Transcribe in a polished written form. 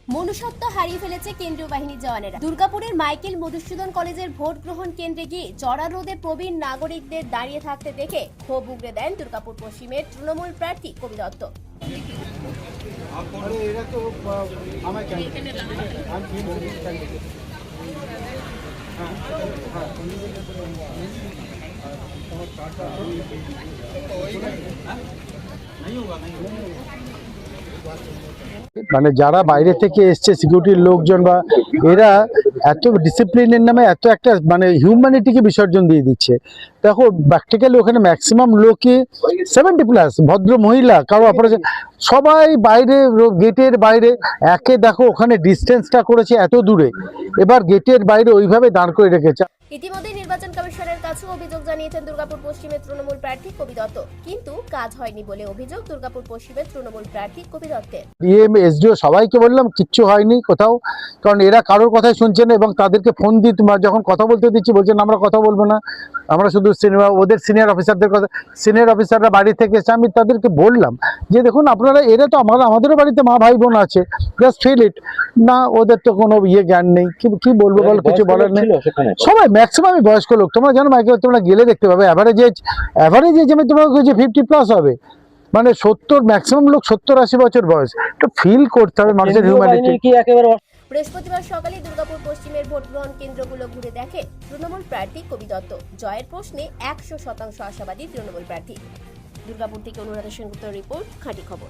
মনুষ্যত্ব হারিয়ে ফেলেছে কেন্দ্রীয় বাহিনীর জওয়ানেরা। দুর্গাপুরের মাইকেল মধুসূদন কলেজের ভোট গ্রহণ কেন্দ্রে গিয়ে চড়া রোদে প্রবীণ নাগরিকদের দাঁড়িয়ে থাকতে দেখে ক্ষোভ উগরে দেন দুর্গাপুর পশ্চিমের তৃণমূল প্রার্থী কবি দত্ত। মানে যারা বাইরে থেকে এসছে সিকিউরিটির লোকজন বা এরা এত ডিসিপ্লিনের নামে এত একটা মানে হিউম্যানিটিকে বিসর্জন দিয়ে দিচ্ছে। দেখো প্র্যাকটিক্যালি ওখানে ম্যাক্সিমাম লোকই 70+ ভদ্র মহিলা, কারো অপারেশন, সবাই বাইরে গেটের বাইরে। একে দেখো ওখানে ডিস্টেন্সটা করেছে এত দূরে, এবার গেটের বাইরে ওইভাবে দাঁড় করে রেখেছে। ইতিমধ্যে নির্বাচন কমিশনের কাছে অভিযোগ জানিয়েছেন দুর্গাপুর পশ্চিমের তৃণমূল প্রার্থী কবি দত্ত, কিন্তু কাজ হয়নি বলে অভিযোগ দুর্গাপুর পশ্চিমের তৃণমূল প্রার্থী কবি দত্তের। ডিএম এসডিও সবাইকে বললাম, কিচ্ছু হয়নি কোথাও, কারণ এরা কারোর কথাই শুনছে না। এবং তাদেরকে ফোন দিতে যখন কথা বলতে দিচ্ছি বলছেন আমরা কথা বলবো না, আমরা শুধু ওদের সিনিয়র অফিসারদের কথা, সিনিয়র অফিসাররা বাড়ি থেকে এসে আমি তাদেরকে বললাম যে দেখুন আপনারা, এরা তো আমাদেরও বাড়িতে মা ভাই বোন আছে, জাস্ট ফিল ইট। না, ওদের তো কোনো জ্ঞান নেই, কি বলবো বলো, কিছু বলার নেই। সবাই ম্যাক্সিমামই বয়স্ক লোক। তোমরা জানো মাইকেল, তোমরা গেলে দেখতে পাবে অ্যাভারেজ এজ আমি তোমাকে 50+ হবে, মানে 70, ম্যাক্সিমাম লোক 70-80 বছর বয়স। তো ফিল করতে হবে মানুষের হিউম্যানিটি। বৃহস্পতিবার সকালে দুর্গাপুর পশ্চিমের ভোট গ্রহণ কেন্দ্রগুলো ঘুরে দেখে তৃণমূল প্রার্থী কবি দত্ত। জয়ের প্রশ্নে 100% আশাবাদী তৃণমূল প্রার্থী। দুর্গাপুর থেকে অনুরাধা সেনগুপ্তের রিপোর্ট, খাঁটি খবর।